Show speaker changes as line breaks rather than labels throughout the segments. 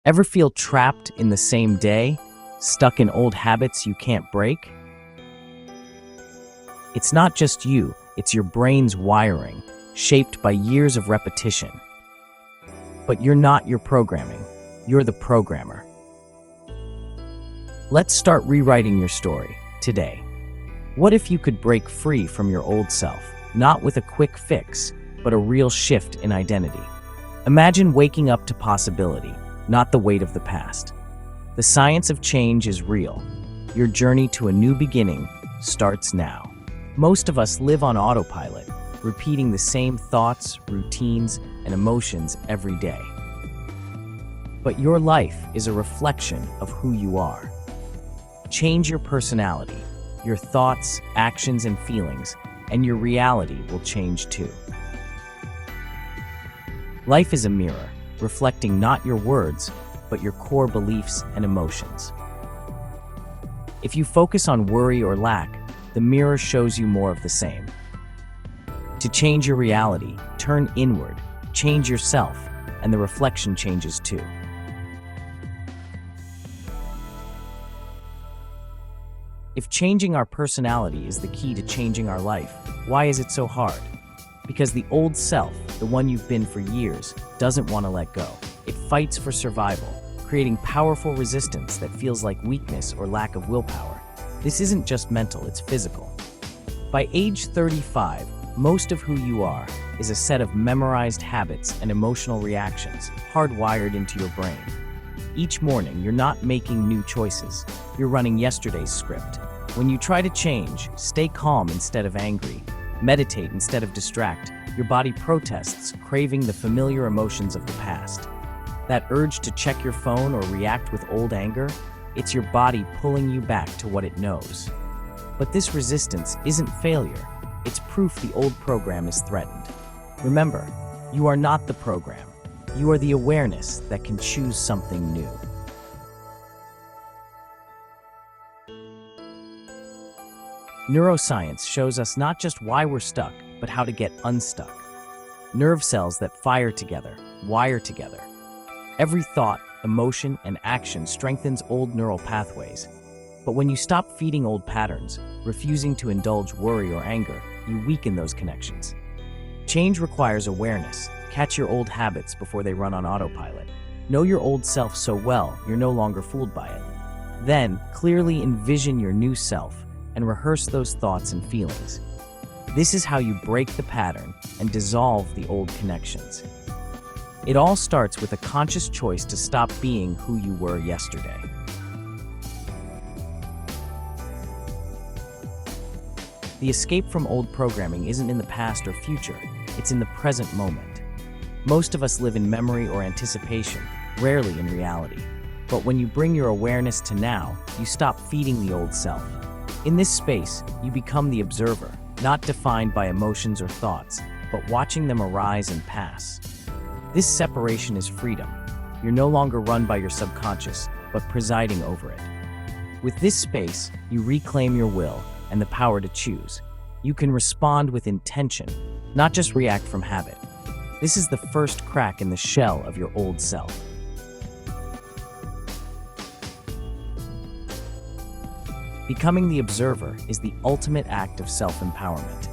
Ever feel trapped in the same day, stuck in old habits you can't break? It's not just you, it's your brain's wiring, shaped by years of repetition. But you're not your programming, you're the programmer. Let's start rewriting your story today. What if you could break free from your old self, not with a quick fix, but a real shift in identity? Imagine waking up to possibility, not the weight of the past. The science of change is real. Your journey to a new beginning starts now. Most of us live on autopilot, repeating the same thoughts, routines, and emotions every day. But your life is a reflection of who you are. Change your personality, your thoughts, actions, and feelings, and your reality will change too. Life is a mirror, reflecting not your words, but your core beliefs and emotions. If you focus on worry or lack, the mirror shows you more of the same. To change your reality, turn inward, change yourself, and the reflection changes too. If changing our personality is the key to changing our life, why is it so hard? Because the old self, the one you've been for years, doesn't want to let go. It fights for survival, creating powerful resistance that feels like weakness or lack of willpower. This isn't just mental, it's physical. By age 35, most of who you are is a set of memorized habits and emotional reactions hardwired into your brain. Each morning, you're not making new choices. You're running yesterday's script. When you try to change, stay calm instead of angry, meditate instead of distract, your body protests, craving the familiar emotions of the past. That urge to check your phone or react with old anger, it's your body pulling you back to what it knows. But this resistance isn't failure. It's proof the old program is threatened. Remember, you are not the program. You are the awareness that can choose something new. Neuroscience shows us not just why we're stuck, but how to get unstuck. Nerve cells that fire together, wire together. Every thought, emotion, and action strengthens old neural pathways. But when you stop feeding old patterns, refusing to indulge worry or anger, you weaken those connections. Change requires awareness. Catch your old habits before they run on autopilot. Know your old self so well, you're no longer fooled by it. Then, clearly envision your new self and rehearse those thoughts and feelings. This is how you break the pattern and dissolve the old connections. It all starts with a conscious choice to stop being who you were yesterday. The escape from old programming isn't in the past or future, it's in the present moment. Most of us live in memory or anticipation, rarely in reality. But when you bring your awareness to now, you stop feeding the old self. In this space, you become the observer, not defined by emotions or thoughts, but watching them arise and pass. This separation is freedom. You're no longer run by your subconscious, but presiding over it. With this space, you reclaim your will and the power to choose. You can respond with intention, not just react from habit. This is the first crack in the shell of your old self. Becoming the observer is the ultimate act of self-empowerment.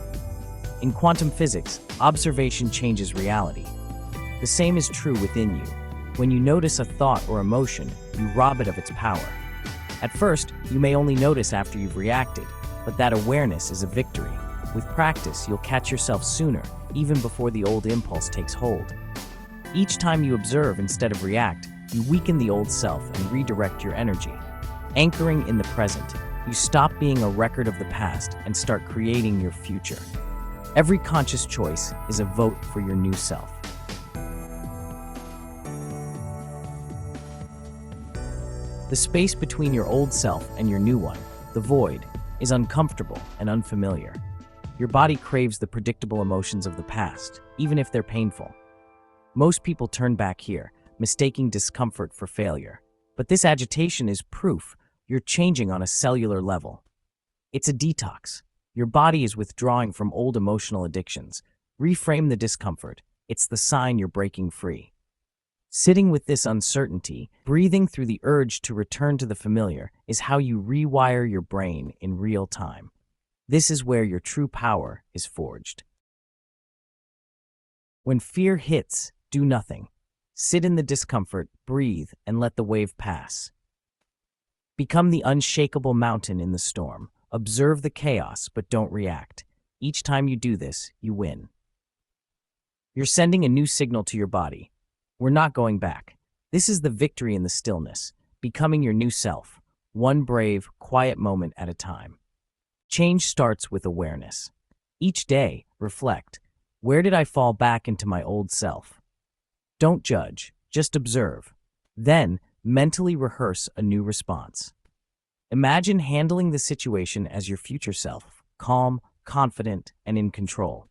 In quantum physics, observation changes reality. The same is true within you. When you notice a thought or emotion, you rob it of its power. At first, you may only notice after you've reacted, but that awareness is a victory. With practice, you'll catch yourself sooner, even before the old impulse takes hold. Each time you observe instead of react, you weaken the old self and redirect your energy. Anchoring in the present, you stop being a record of the past and start creating your future. Every conscious choice is a vote for your new self. The space between your old self and your new one, the void, is uncomfortable and unfamiliar. Your body craves the predictable emotions of the past, even if they're painful. Most people turn back here, mistaking discomfort for failure. But this agitation is proof you're changing on a cellular level. It's a detox. Your body is withdrawing from old emotional addictions. Reframe the discomfort. It's the sign you're breaking free. Sitting with this uncertainty, breathing through the urge to return to the familiar, is how you rewire your brain in real time. This is where your true power is forged. When fear hits, do nothing. Sit in the discomfort, breathe, and let the wave pass. Become the unshakable mountain in the storm. Observe the chaos, but don't react. Each time you do this, you win. You're sending a new signal to your body. We're not going back. This is the victory in the stillness, becoming your new self, one brave, quiet moment at a time. Change starts with awareness. Each day, reflect. Where did I fall back into my old self? Don't judge, just observe. Then, mentally rehearse a new response. Imagine handling the situation as your future self, calm, confident, and in control.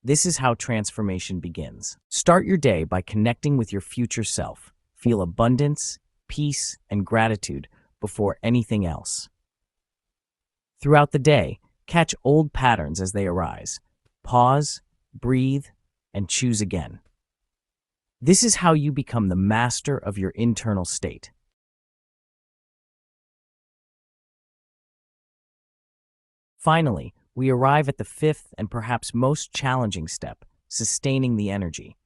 This is how transformation begins. Start your day by connecting with your future self. Feel abundance, peace, and gratitude before anything else. Throughout the day, catch old patterns as they arise. Pause, breathe, and choose again. This is how you become the master of your internal state. Finally, we arrive at the fifth and perhaps most challenging step, sustaining the energy.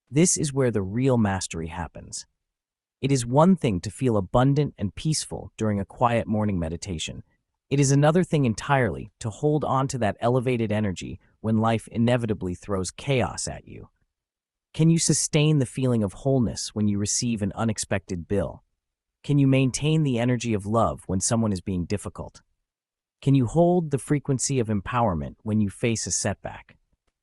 This is where the real mastery happens. It is one thing to feel abundant and peaceful during a quiet morning meditation. It is another thing entirely to hold on to that elevated energy when life inevitably throws chaos at you. Can you sustain the feeling of wholeness when you receive an unexpected bill? Can you maintain the energy of love when someone is being difficult? Can you hold the frequency of empowerment when you face a setback?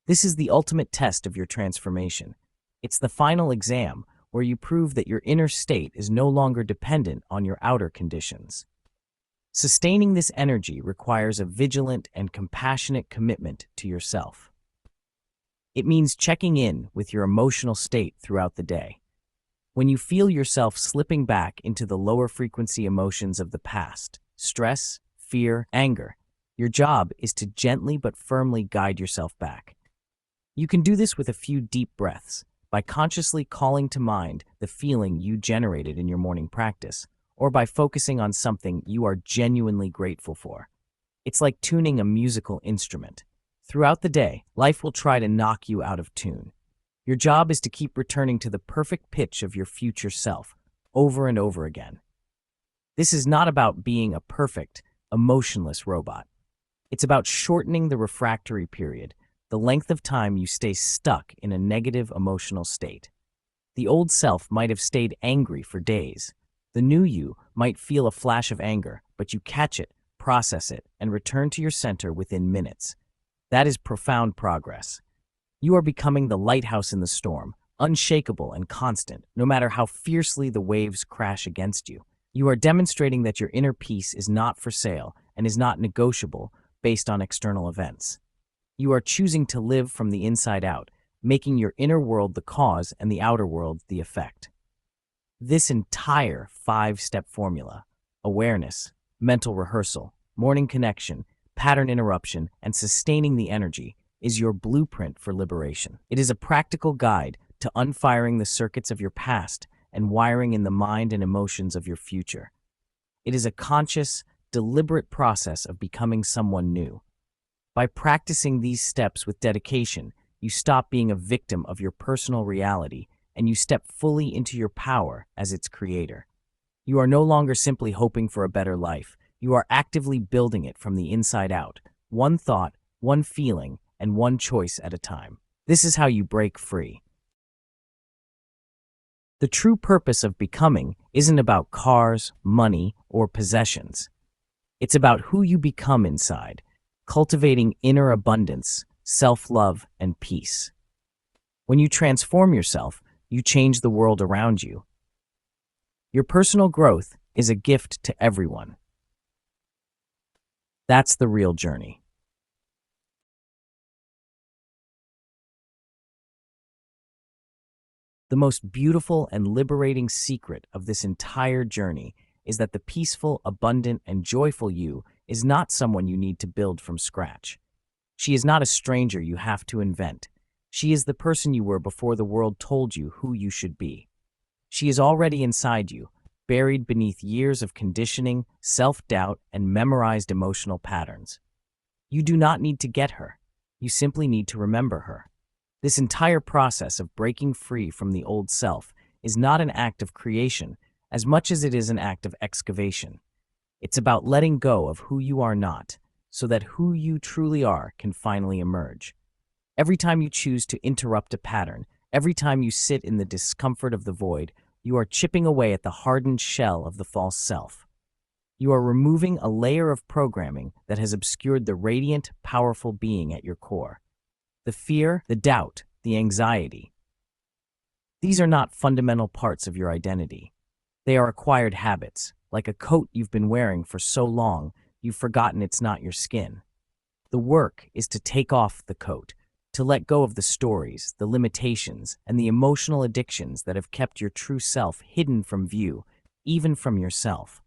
This is the ultimate test of your transformation. It's the final exam where you prove that your inner state is no longer dependent on your outer conditions. Sustaining this energy requires a vigilant and compassionate commitment to yourself. It means checking in with your emotional state throughout the day. When you feel yourself slipping back into the lower frequency emotions of the past, stress, fear, anger, your job is to gently but firmly guide yourself back. You can do this with a few deep breaths, by consciously calling to mind the feeling you generated in your morning practice, or by focusing on something you are genuinely grateful for. It's like tuning a musical instrument. Throughout the day, life will try to knock you out of tune. Your job is to keep returning to the perfect pitch of your future self, over and over again. This is not about being a perfect, emotionless robot. It's about shortening the refractory period, the length of time you stay stuck in a negative emotional state. The old self might have stayed angry for days. The new you might feel a flash of anger, but you catch it, process it, and return to your center within minutes. That is profound progress. You are becoming the lighthouse in the storm, unshakable and constant, no matter how fiercely the waves crash against you. You are demonstrating that your inner peace is not for sale and is not negotiable based on external events. You are choosing to live from the inside out, making your inner world the cause and the outer world the effect. This entire 5-step formula, awareness, mental rehearsal, morning connection, pattern interruption, and sustaining the energy, is your blueprint for liberation. It is a practical guide to unfiring the circuits of your past and wiring in the mind and emotions of your future. It is a conscious, deliberate process of becoming someone new. By practicing these steps with dedication, you stop being a victim of your personal reality and you step fully into your power as its creator. You are no longer simply hoping for a better life. You are actively building it from the inside out, one thought, one feeling, and one choice at a time. This is how you break free. The true purpose of becoming isn't about cars, money, or possessions. It's about who you become inside, cultivating inner abundance, self-love, and peace. When you transform yourself, you change the world around you. Your personal growth is a gift to everyone. That's the real journey. The most beautiful and liberating secret of this entire journey is that the peaceful, abundant, and joyful you is not someone you need to build from scratch. She is not a stranger you have to invent. She is the person you were before the world told you who you should be. She is already inside you, buried beneath years of conditioning, self-doubt, and memorized emotional patterns. You do not need to get her. You simply need to remember her. This entire process of breaking free from the old self is not an act of creation as much as it is an act of excavation. It's about letting go of who you are not, so that who you truly are can finally emerge. Every time you choose to interrupt a pattern, every time you sit in the discomfort of the void, you are chipping away at the hardened shell of the false self. You are removing a layer of programming that has obscured the radiant, powerful being at your core. The fear, the doubt, the anxiety. These are not fundamental parts of your identity. They are acquired habits, like a coat you've been wearing for so long you've forgotten it's not your skin. The work is to take off the coat, to let go of the stories, the limitations, and the emotional addictions that have kept your true self hidden from view, even from yourself.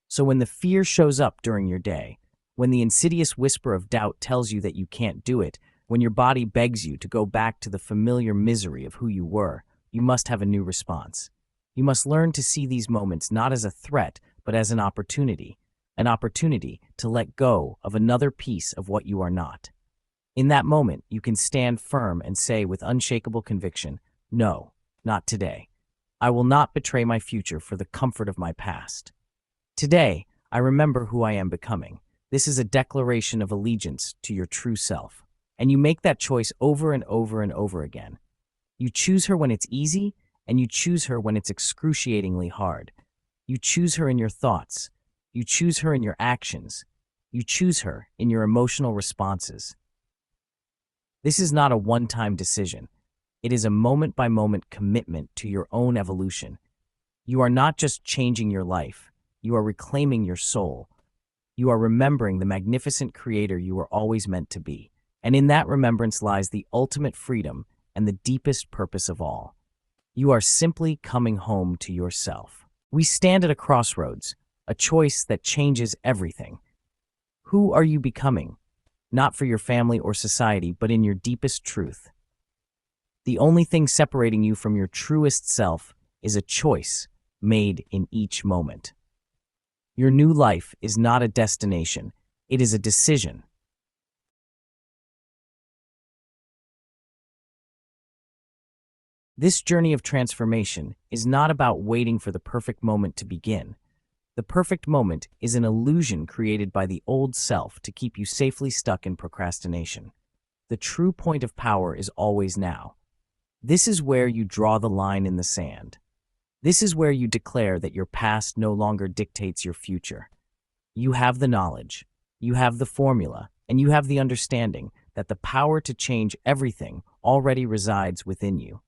So when the fear shows up during your day, when the insidious whisper of doubt tells you that you can't do it, when your body begs you to go back to the familiar misery of who you were, you must have a new response. You must learn to see these moments not as a threat, but as an opportunity to let go of another piece of what you are not. In that moment, you can stand firm and say with unshakable conviction, "No, not today. I will not betray my future for the comfort of my past. Today, I remember who I am becoming." This is a declaration of allegiance to your true self. And you make that choice over and over and over again. You choose her when it's easy, and you choose her when it's excruciatingly hard. You choose her in your thoughts. You choose her in your actions. You choose her in your emotional responses. This is not a one-time decision. It is a moment-by-moment commitment to your own evolution. You are not just changing your life. You are reclaiming your soul. You are remembering the magnificent creator you were always meant to be. And in that remembrance lies the ultimate freedom and the deepest purpose of all. You are simply coming home to yourself. We stand at a crossroads, a choice that changes everything. Who are you becoming? Not for your family or society, but in your deepest truth. The only thing separating you from your truest self is a choice made in each moment. Your new life is not a destination, it is a decision. This journey of transformation is not about waiting for the perfect moment to begin. The perfect moment is an illusion created by the old self to keep you safely stuck in procrastination. The true point of power is always now. This is where you draw the line in the sand. This is where you declare that your past no longer dictates your future. You have the knowledge, you have the formula, and you have the understanding that the power to change everything already resides within you.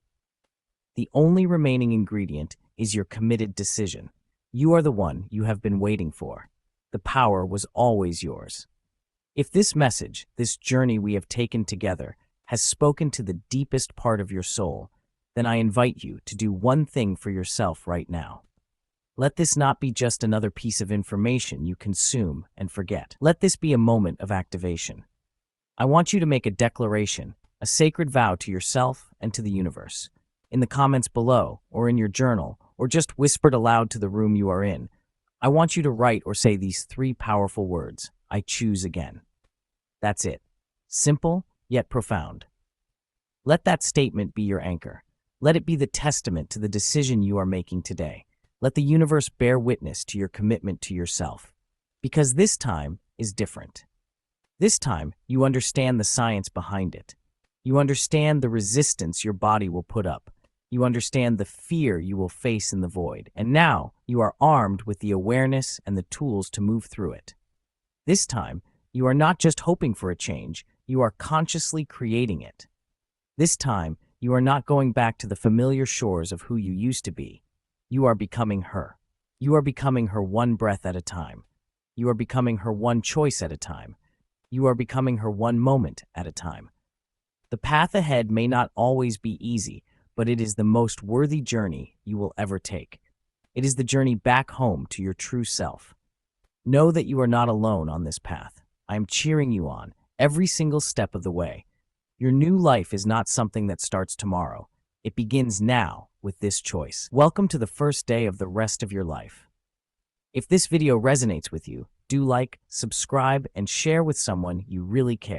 The only remaining ingredient is your committed decision. You are the one you have been waiting for. The power was always yours. If this message, this journey we have taken together, has spoken to the deepest part of your soul, then I invite you to do one thing for yourself right now. Let this not be just another piece of information you consume and forget. Let this be a moment of activation. I want you to make a declaration, a sacred vow to yourself and to the universe. In the comments below, or in your journal, or just whispered aloud to the room you are in, I want you to write or say these 3 powerful words: I choose again. That's it. Simple, yet profound. Let that statement be your anchor. Let it be the testament to the decision you are making today. Let the universe bear witness to your commitment to yourself. Because this time is different. This time, you understand the science behind it. You understand the resistance your body will put up. You understand the fear you will face in the void. And now, you are armed with the awareness and the tools to move through it. This time, you are not just hoping for a change, you are consciously creating it. This time, you are not going back to the familiar shores of who you used to be. You are becoming her. You are becoming her one breath at a time. You are becoming her one choice at a time. You are becoming her one moment at a time. The path ahead may not always be easy, but it is the most worthy journey you will ever take. It is the journey back home to your true self. Know that you are not alone on this path. I am cheering you on every single step of the way. Your new life is not something that starts tomorrow. It begins now, with this choice. Welcome to the first day of the rest of your life. If this video resonates with you, do like, subscribe, and share with someone you really care.